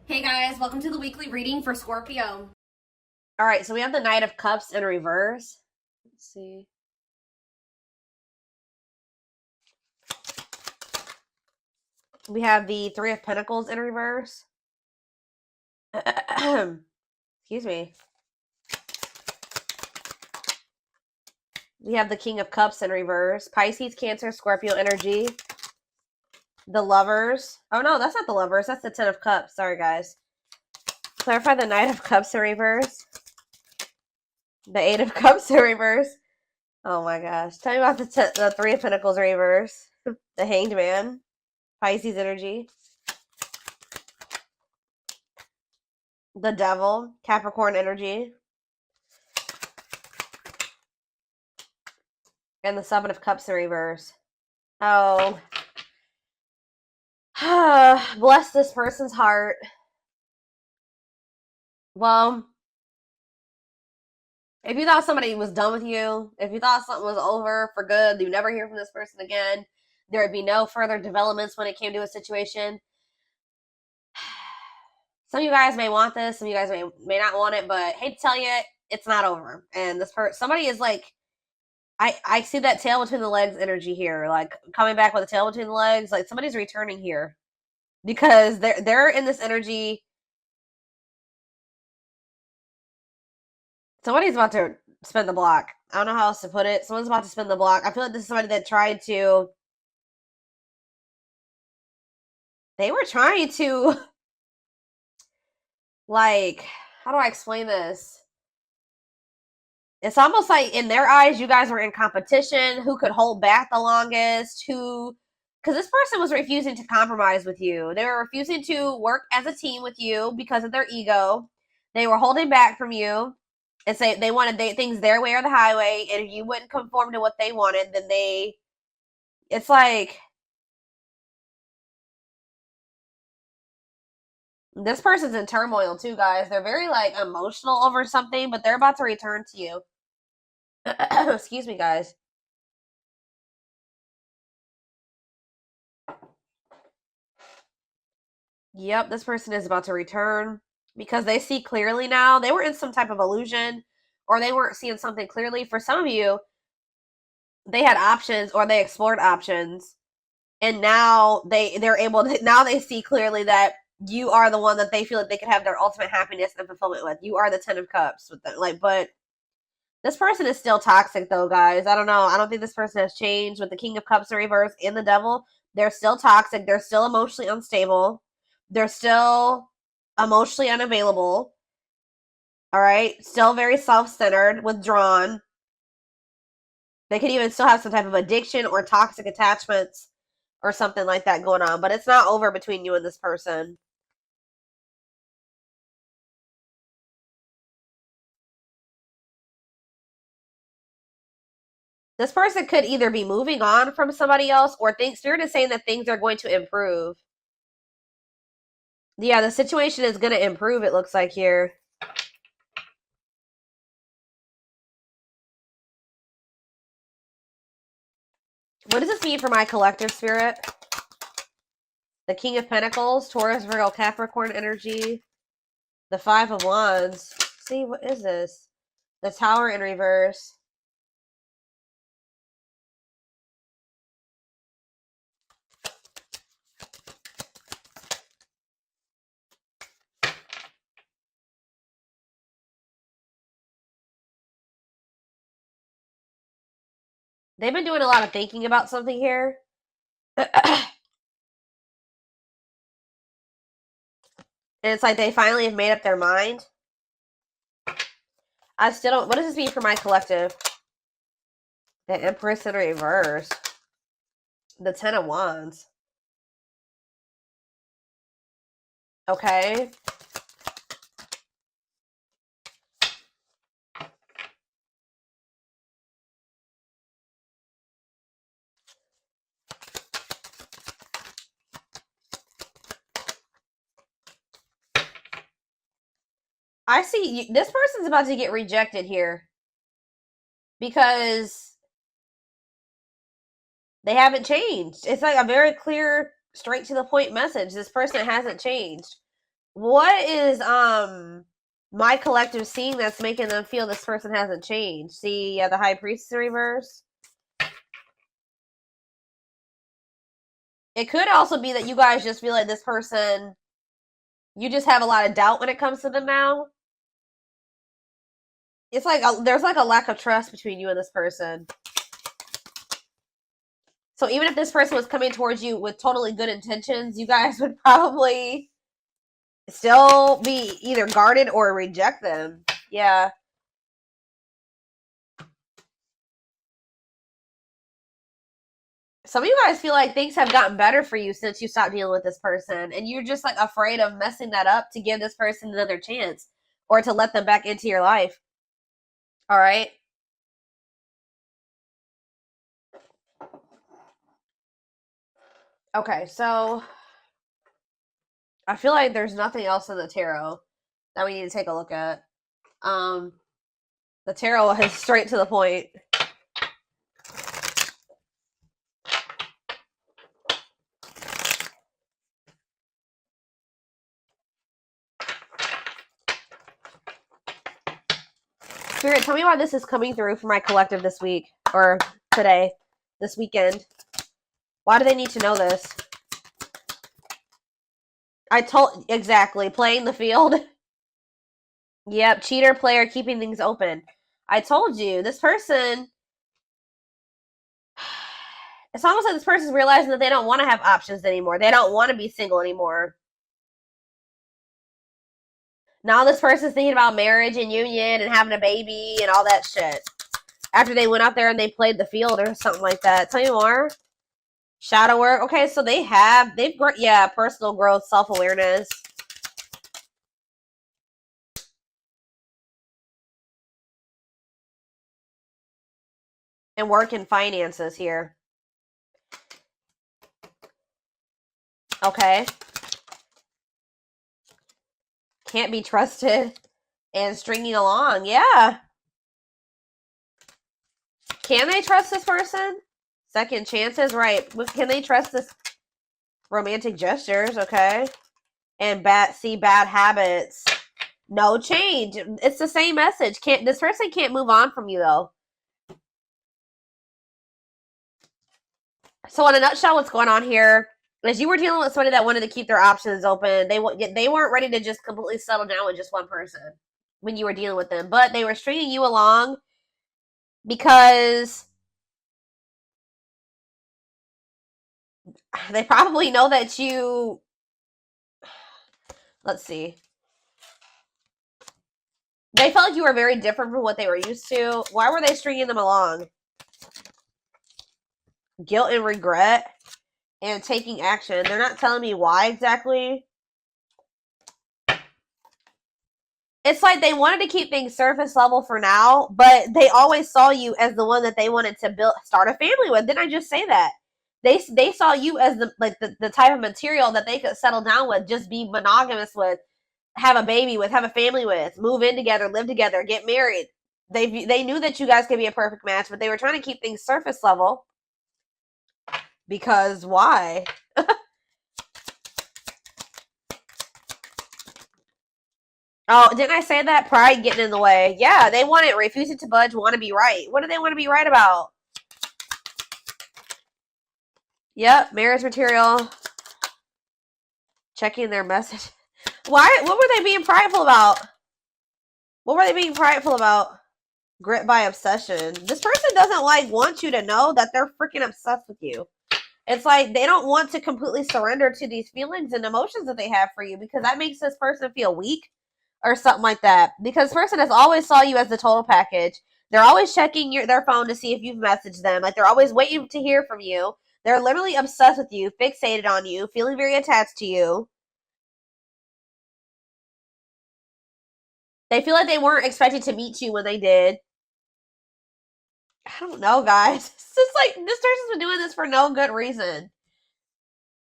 Hey guys, welcome to the weekly reading for Scorpio. All right, so we have the Knight of Cups in reverse. Let's see. We have the Three of Pentacles in reverse. Excuse me. We have the King of Cups in reverse. Pisces, Cancer, Scorpio energy. The Lovers. Oh no, that's not the Lovers. That's the Ten of Cups. Sorry, guys. Clarify the Knight of Cups in reverse. The Eight of Cups in reverse. Oh my gosh. Tell me about the Three of Pentacles in reverse. The Hanged Man. Pisces energy. The Devil. Capricorn energy. And the Seven of Cups in reverse. Oh. Bless this person's heart. Well, if you thought somebody was done with you, if you thought something was over for good, you never hear from this person again, there would be no further developments when it came to a situation. Some of you guys may want this, some of you guys may not want it, but hate to tell you, it's not over. And this person, somebody is like, I see that tail between the legs energy here, like coming back with a tail between the legs, like somebody's returning here because they're in this energy. Somebody's about to spin the block. I don't know how else to put it. Someone's about to spin the block. I feel like this is somebody that tried to. They were trying to. Like, how do I explain this? It's almost like in their eyes, you guys were in competition. Who could hold back the longest? Because this person was refusing to compromise with you. They were refusing to work as a team with you because of their ego. They were holding back from you and say they wanted things their way or the highway. And if you wouldn't conform to what they wanted, then it's like, this person's in turmoil too, guys. They're very like emotional over something, but they're about to return to you. Excuse me, guys. Yep, this person is about to return because they see clearly now. They were in some type of illusion or they weren't seeing something clearly. For some of you, they had options or they explored options. And now they're able to, now they see clearly that you are the one that they feel like they could have their ultimate happiness and fulfillment with. You are the Ten of Cups with them. Like, but this person is still toxic though, guys. I don't know. I don't think this person has changed with the King of Cups in reverse and the Devil. They're still toxic. They're still emotionally unstable. They're still emotionally unavailable. All right. Still very self-centered, withdrawn. They could even still have some type of addiction or toxic attachments or something like that going on. But it's not over between you and this person. This person could either be moving on from somebody else or Spirit is saying that things are going to improve. Yeah, the situation is going to improve, it looks like here. What does this mean for my collective spirit? The King of Pentacles, Taurus, Virgo, Capricorn energy. The Five of Wands. See, what is this? The Tower in reverse. They've been doing a lot of thinking about something here. And it's like they finally have made up their mind. I still don't... What does this mean for my collective? The Empress in reverse. The Ten of Wands. Okay. I see this person's about to get rejected here because they haven't changed. It's like a very clear, straight to the point message. This person hasn't changed. What is my collective seeing that's making them feel this person hasn't changed? See, yeah, the High Priestess in reverse. It could also be that you guys just feel like this person, you just have a lot of doubt when it comes to them now. It's like there's like a lack of trust between you and this person. So even if this person was coming towards you with totally good intentions, you guys would probably still be either guarded or reject them. Yeah. Some of you guys feel like things have gotten better for you since you stopped dealing with this person, and you're just like afraid of messing that up to give this person another chance or to let them back into your life. All right. Okay, so I feel like there's nothing else in the tarot that we need to take a look at. The tarot is straight to the point. Spirit, tell me why this is coming through for my collective this week, or today, this weekend. Why do they need to know this? Exactly, playing the field. Yep, cheater player keeping things open. I told you, this person, it's almost like this person's realizing that they don't want to have options anymore. They don't want to be single anymore. Now this person's thinking about marriage and union and having a baby and all that shit. After they went out there and they played the field or something like that. Tell me more. Shadow work. Okay, so they've personal growth, self-awareness. And work and finances here. Okay. Can't be trusted and stringing along. Yeah. Can they trust this person? Second chances, right. Can they trust this? Romantic gestures, okay. And bad habits. No change. It's the same message. This person can't move on from you, though. So in a nutshell, what's going on here is you were dealing with somebody that wanted to keep their options open. They weren't ready to just completely settle down with just one person when you were dealing with them. But they were stringing you along because they probably know that you... Let's see. They felt like you were very different from what they were used to. Why were they stringing them along? Guilt and regret and taking action. They're not telling me why exactly. It's like they wanted to keep things surface level for now, but they always saw you as the one that they wanted to start a family with. Didn't I just say that? They saw you as the type of material that they could settle down with, just be monogamous with, have a baby with, have a family with, move in together, live together, get married. They knew that you guys could be a perfect match, but they were trying to keep things surface level. Because why? Oh, didn't I say that? Pride getting in the way. Yeah, they want it. Refusing to budge, want to be right. What do they want to be right about? Yep, marriage material. Checking their message. Why? What were they being prideful about? What were they being prideful about? Grit by obsession. This person doesn't want you to know that they're freaking obsessed with you. It's like they don't want to completely surrender to these feelings and emotions that they have for you, because that makes this person feel weak or something like that. Because this person has always saw you as the total package. They're always checking their phone to see if you've messaged them. Like, they're always waiting to hear from you. They're literally obsessed with you, fixated on you, feeling very attached to you. They feel like they weren't expected to meet you when they did. I don't know, guys. It's just like, this person's been doing this for no good reason.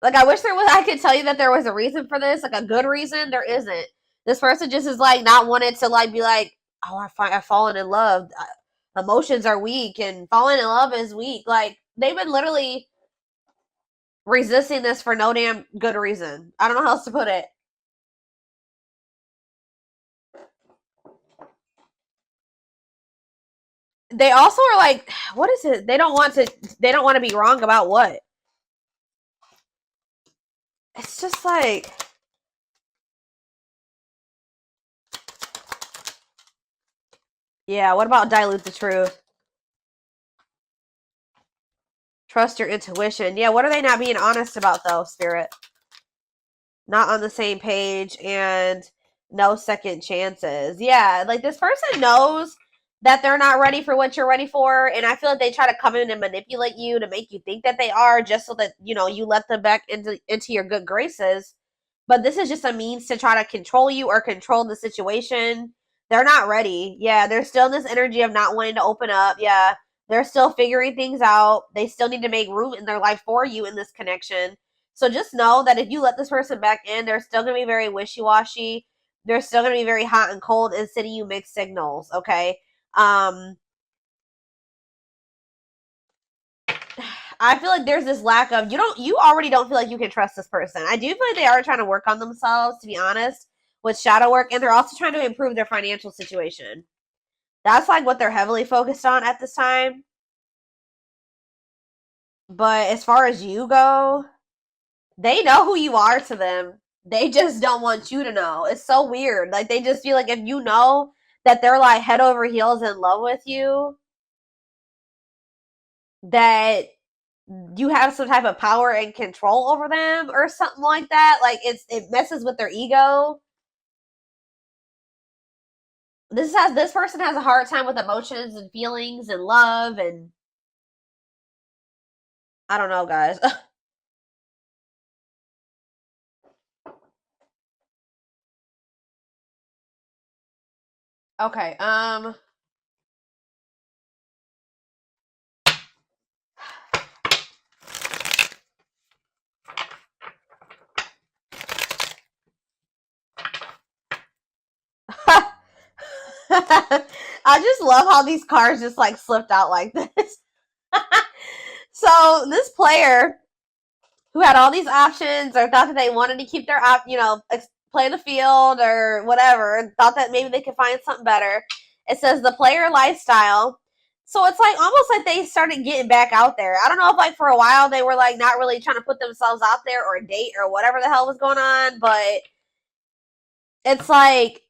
Like, I wish I could tell you that there was a reason for this, like a good reason. There isn't. This person just is like not wanting to like be like, oh, I've fallen in love. Emotions are weak and falling in love is weak. Like, they've been literally resisting this for no damn good reason. I don't know how else to put it. they also are like, what is it? They don't want to be wrong about what? It's just like, yeah, what about dilute the truth? Trust your intuition. Yeah, what are they not being honest about though, Spirit? Not on the same page and no second chances. Yeah, like this person knows that they're not ready for what you're ready for, and I feel like they try to come in and manipulate you to make you think that they are, just so that, you know, you let them back into your good graces. But this is just a means to try to control you or control the situation. They're not ready. Yeah, they're still in this energy of not wanting to open up. Yeah, they're still figuring things out. They still need to make room in their life for you in this connection. So just know that if you let this person back in, they're still going to be very wishy-washy. They're still going to be very hot and cold and sending you mixed signals, okay? I feel like there's this lack of, you already don't feel like you can trust this person. I do feel like they are trying to work on themselves, to be honest, with shadow work, and they're also trying to improve their financial situation. That's like what they're heavily focused on at this time. But as far as you go, they know who you are to them. They just don't want you to know. It's so weird. Like, they just feel like if you know that they're like head over heels in love with you, that you have some type of power and control over them or something like that. Like, it messes with their ego. This person has a hard time with emotions and feelings and love, and I don't know, guys. Okay, I just love how these cards just like slipped out like this. So this player who had all these options, or thought that they wanted to keep their play the field or whatever, and thought that maybe they could find something better. It says the player lifestyle. So it's like almost like they started getting back out there. I don't know if like for a while they were like not really trying to put themselves out there or date or whatever the hell was going on, but it's like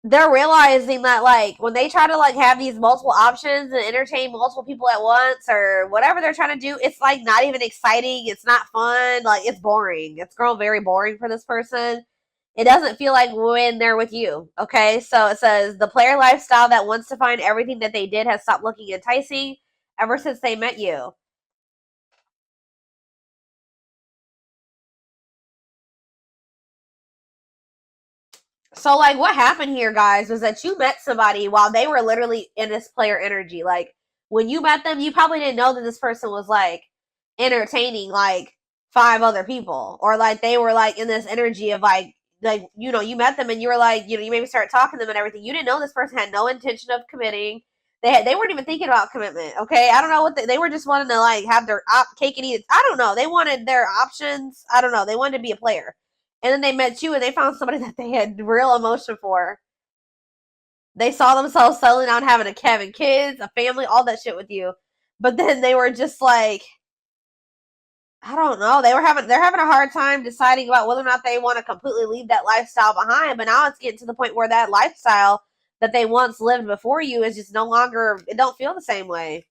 they're realizing that like when they try to like have these multiple options and entertain multiple people at once or whatever they're trying to do, it's like not even exciting. It's not fun. Like, it's boring. It's grown very boring for this person. It doesn't feel like when they're with you. Okay, so it says the player lifestyle that wants to find everything that they did has stopped looking enticing ever since they met you. So, like, what happened here, guys, was that you met somebody while they were literally in this player energy. Like, when you met them, you probably didn't know that this person was, like, entertaining, like, 5 other people. Or, like, they were, like, in this energy of, like, you know, you met them and you were, like, you know, you maybe start talking to them and everything. You didn't know this person had no intention of committing. They weren't even thinking about commitment, okay? I don't know what they were just wanting to, like, have their cake and eat it. I don't know. They wanted their options. I don't know. They wanted to be a player. And then they met you and they found somebody that they had real emotion for. They saw themselves settling down, having kids, a family, all that shit with you. But then they were just like, I don't know. They're having a hard time deciding about whether or not they want to completely leave that lifestyle behind. But now it's getting to the point where that lifestyle that they once lived before you is just no longer, it don't feel the same way.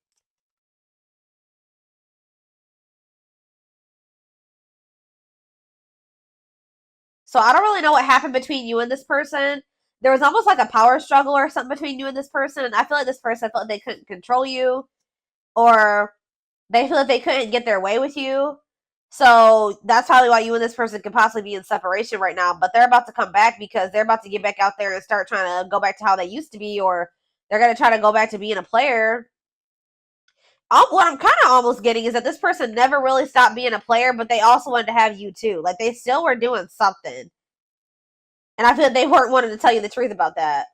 So I don't really know what happened between you and this person. There was almost like a power struggle or something between you and this person. And I feel like this person felt like they couldn't control you, or they feel like they couldn't get their way with you. So that's probably why you and this person could possibly be in separation right now. But they're about to come back because they're about to get back out there and start trying to go back to how they used to be, or they're going to try to go back to being a player. What I'm kind of almost getting is that this person never really stopped being a player, but they also wanted to have you too. Like, they still were doing something. And I feel like they weren't wanting to tell you the truth about that.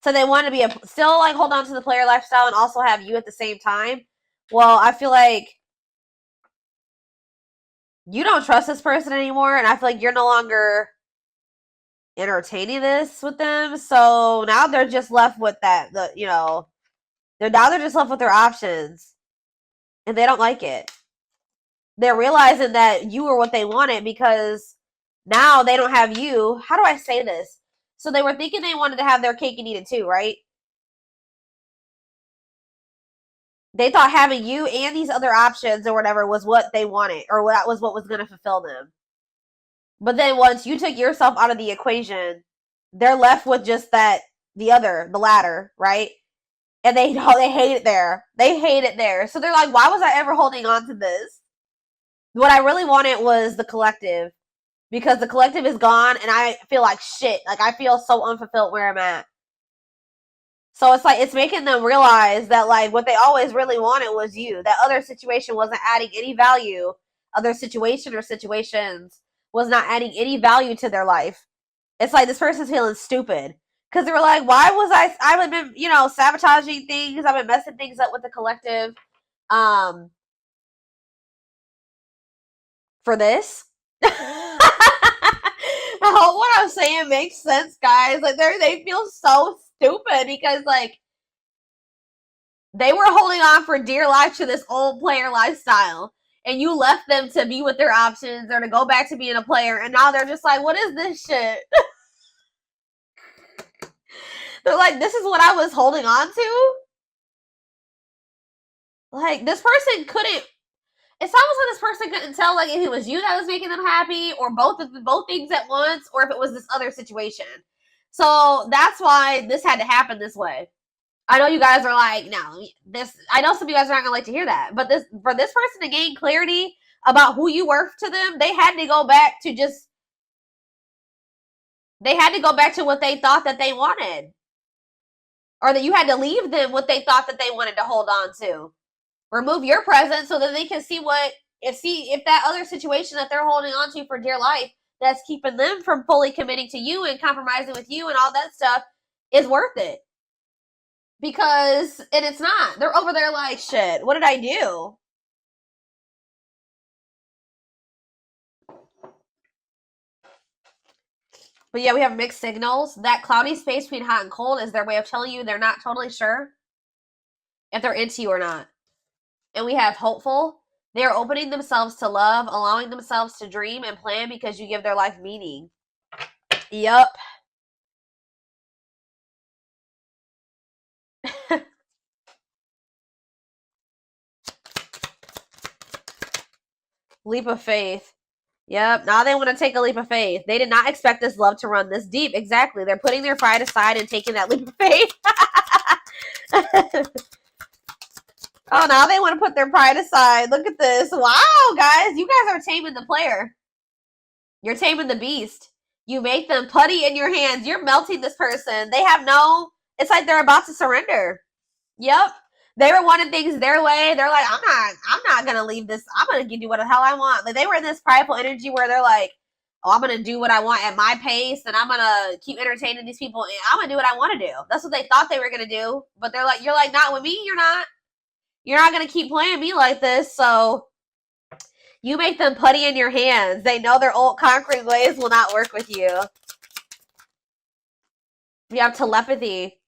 So they want to be still like hold on to the player lifestyle and also have you at the same time. Well, I feel like you don't trust this person anymore, and I feel like you're no longer entertaining this with them. So now they're just left with that, They're just left with their options. And they don't like it. They're realizing that you were what they wanted because now they don't have you. How do I say this? So they were thinking they wanted to have their cake and eat it too, right? They thought having you and these other options or whatever was what they wanted, or that was what was going to fulfill them. But then once you took yourself out of the equation, they're left with just that, the latter, right? And they hate it there. They hate it there. So they're like, why was I ever holding on to this? What I really wanted was the collective, because the collective is gone and I feel like shit. Like, I feel so unfulfilled where I'm at. So it's like, it's making them realize that, like, what they always really wanted was you. That other situation wasn't adding any value. Other situation or situations was not adding any value to their life. It's like this person's feeling stupid. Because they were like, why was I've been, sabotaging things. I've been messing things up with the collective. For this. I hope what I'm saying makes sense, guys. Like, they feel so stupid because, like, they were holding on for dear life to this old player lifestyle, and you left them to be with their options or to go back to being a player, and now they're just like, what is this shit? They're like, this is what I was holding on to? Like, this person couldn't, it's almost like this person couldn't tell, like, if it was you that was making them happy, or both things at once, or if it was this other situation. So that's why this had to happen this way. I know you guys are like, no, I know some of you guys are not gonna like to hear that, but for this person to gain clarity about who you were to them, they had to go back to what they thought that they wanted, or that you had to leave them what they thought that they wanted to hold on to. Remove your presence so that they can see if that other situation that they're holding on to for dear life that's keeping them from fully committing to you and compromising with you and all that stuff is worth it. And it's not. They're over there like, shit, what did I do? But yeah, we have mixed signals. That cloudy space between hot and cold is their way of telling you they're not totally sure if they're into you or not. And we have hopeful. They are opening themselves to love, allowing themselves to dream and plan because you give their life meaning. Yup. Leap of faith. Yep. Now they want to take a leap of faith. They did not expect this love to run this deep. Exactly. They're putting their pride aside and taking that leap of faith. Oh, now they want to put their pride aside. Look at this. Wow, guys. You guys are taming the player. You're taming the beast. You make them putty in your hands. You're melting this person. They have it's like they're about to surrender. Yep. They were wanting things their way. They're like, I'm not going to leave this. I'm going to do what the hell I want. Like, they were in this prideful energy where they're like, oh, I'm going to do what I want at my pace, and I'm going to keep entertaining these people, and I'm going to do what I want to do. That's what they thought they were going to do. But they're like, you're like, not with me. You're not. You're not going to keep playing me like this. So you make them putty in your hands. They know their old concrete ways will not work with you. You have telepathy.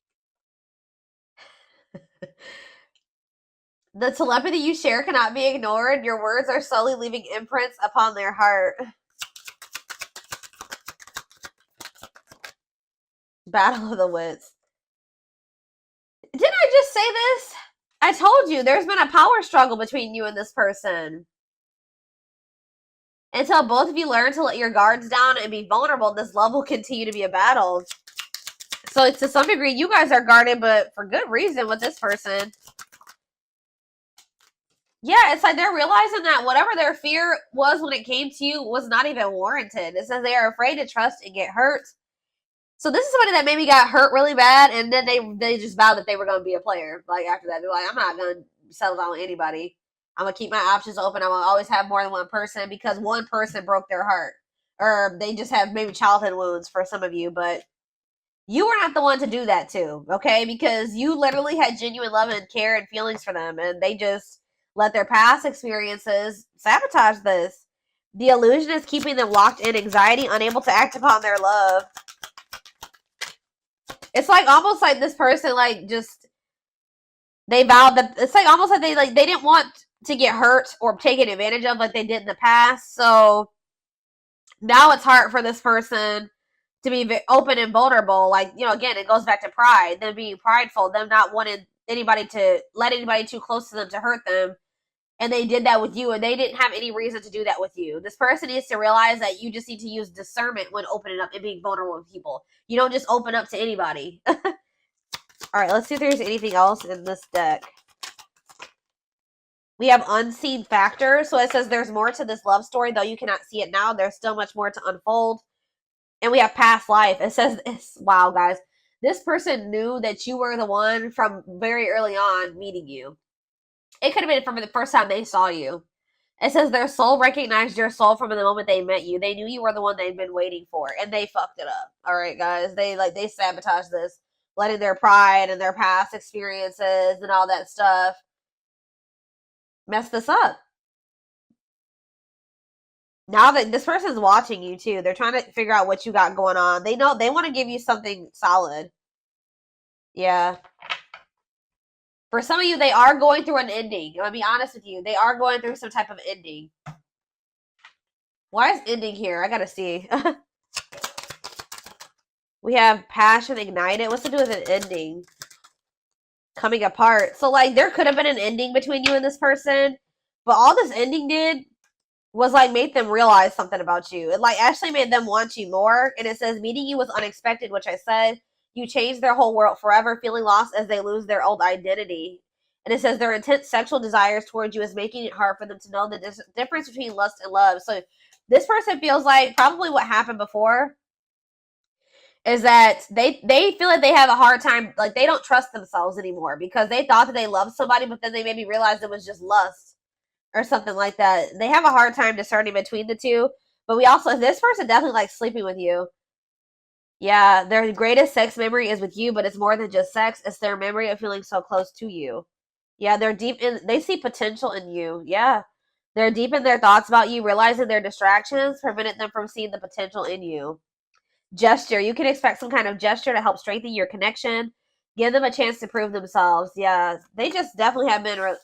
The telepathy you share cannot be ignored. Your words are slowly leaving imprints upon their heart. Battle of the wits. Didn't I just say this? I told you, there's been a power struggle between you and this person. Until both of you learn to let your guards down and be vulnerable, this love will continue to be a battle. So to some degree, you guys are guarded, but for good reason with this person. Yeah, it's like they're realizing that whatever their fear was when it came to you was not even warranted. It says they are afraid to trust and get hurt. So this is somebody that maybe got hurt really bad, and then they just vowed that they were going to be a player. Like, after that, they're like, I'm not going to settle down with anybody. I'm going to keep my options open. I'm going to always have more than one person because one person broke their heart. Or they just have maybe childhood wounds for some of you, but you were not the one to do that to, okay? Because you literally had genuine love and care and feelings for them, and they just let their past experiences sabotage this. The illusion is keeping them locked in anxiety, unable to act upon their love. It's like almost like this person, like, just They vowed that it's like almost like they didn't want to get hurt or taken advantage of like they did in the past. So now it's hard for this person to be open and vulnerable. Like, you know, again, it goes back to pride, them being prideful, them not wanting anybody to let anybody too close to them to hurt them. And they did that with you, and they didn't have any reason to do that with you. This person needs to realize that you just need to use discernment when opening up and being vulnerable with people. You don't just open up to anybody. All right, let's see if there's anything else in this deck. We have unseen factors. So it says there's more to this love story, though you cannot see it now. There's still much more to unfold. And we have past life. It says, wow, guys. This person knew that you were the one from very early on meeting you. It could have been from the first time they saw you. It says their soul recognized your soul from the moment they met you. They knew you were the one they'd been waiting for, and they fucked it up. All right, guys. They sabotaged this, letting their pride and their past experiences and all that stuff mess this up. Now that this person's watching you too, they're trying to figure out what you got going on. They know they want to give you something solid. Yeah. For some of you, they are going through an ending. I'm going to be honest with you. They are going through some type of ending. Why is ending here? I got to see. We have passion ignited. What's to do with an ending? Coming apart. So, like, there could have been an ending between you and this person. But all this ending did was, like, make them realize something about you. It, like, actually made them want you more. And it says, meeting you was unexpected, which I said. You changed their whole world forever, feeling lost as they lose their old identity. And it says their intense sexual desires towards you is making it hard for them to know the difference between lust and love. So this person feels like probably what happened before is that they feel like they have a hard time, like they don't trust themselves anymore because they thought that they loved somebody, but then they maybe realized it was just lust or something like that. They have a hard time discerning between the two. But we also, this person definitely likes sleeping with you. Yeah, their greatest sex memory is with you, but it's more than just sex. It's their memory of feeling so close to you. Yeah, they're deep in, they see potential in you. Yeah. They're deep in their thoughts about you, realizing their distractions prevented them from seeing the potential in you. Gesture. You can expect some kind of gesture to help strengthen your connection. Give them a chance to prove themselves. Yeah, they just definitely have been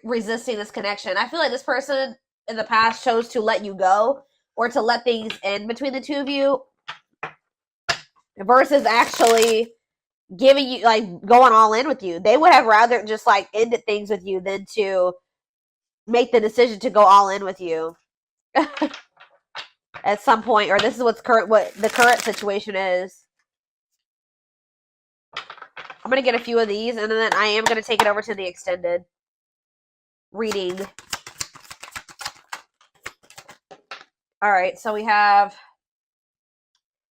resisting this connection. I feel like this person in the past chose to let you go or to let things end between the two of you versus actually giving you, like, going all in with you. They would have rather just, like, ended things with you than to make the decision to go all in with you at some point, or this is what the current situation is. I'm going to get a few of these, and then I am going to take it over to the extended reading. All right, so we have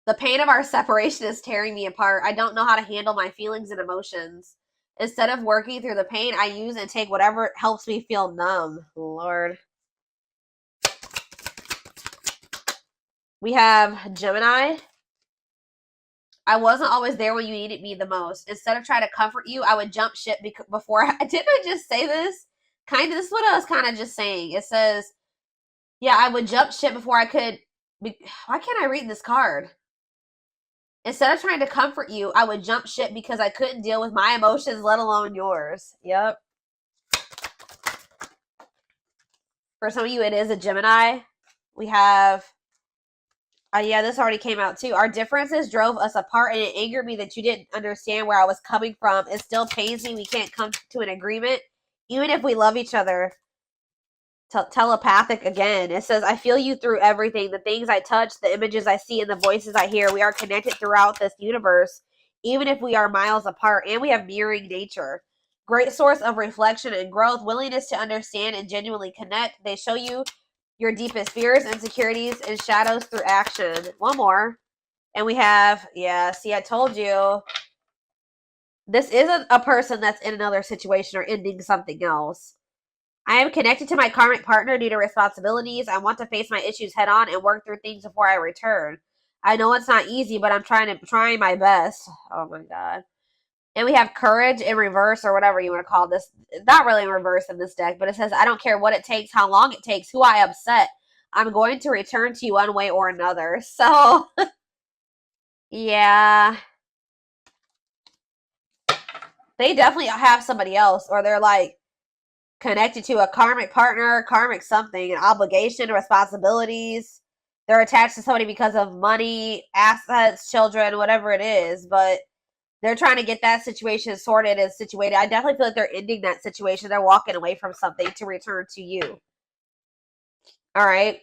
the pain of our separation is tearing me apart. I don't know how to handle my feelings and emotions. Instead of working through the pain, I use and take whatever helps me feel numb. Lord. We have Gemini. I wasn't always there when you needed me the most. Instead of trying to comfort you, I would jump ship before didn't I just say this? This is what I was kind of just saying. It says, yeah, I would jump ship before I could. Why can't I read this card? Instead of trying to comfort you, I would jump ship because I couldn't deal with my emotions, let alone yours. Yep. For some of you, it is a Gemini. We have, yeah, this already came out too. Our differences drove us apart, and it angered me that you didn't understand where I was coming from. It still pains me we can't come to an agreement, even if we love each other. Telepathic again. It says, I feel you through everything. The things I touch, the images I see, and the voices I hear. We are connected throughout this universe, even if we are miles apart, and we have mirroring nature. Great source of reflection and growth. Willingness to understand and genuinely connect. They show you your deepest fears, insecurities, and shadows through action. One more. And we have, yeah, see, I told you. This isn't a person that's in another situation or ending something else. I am connected to my karmic partner due to responsibilities. I want to face my issues head on and work through things before I return. I know it's not easy, but I'm trying my best. Oh my God. And we have courage in reverse, or whatever you want to call this. It's not really in reverse in this deck, but it says, I don't care what it takes, how long it takes, who I upset. I'm going to return to you one way or another. So, yeah. they definitely have somebody else, or they're like connected to a karmic partner, karmic something, an obligation, responsibilities. They're attached to somebody because of money, assets, children, whatever it is, but they're trying to get that situation sorted and situated. I definitely feel like they're ending that situation. They're walking away from something to return to you. All right.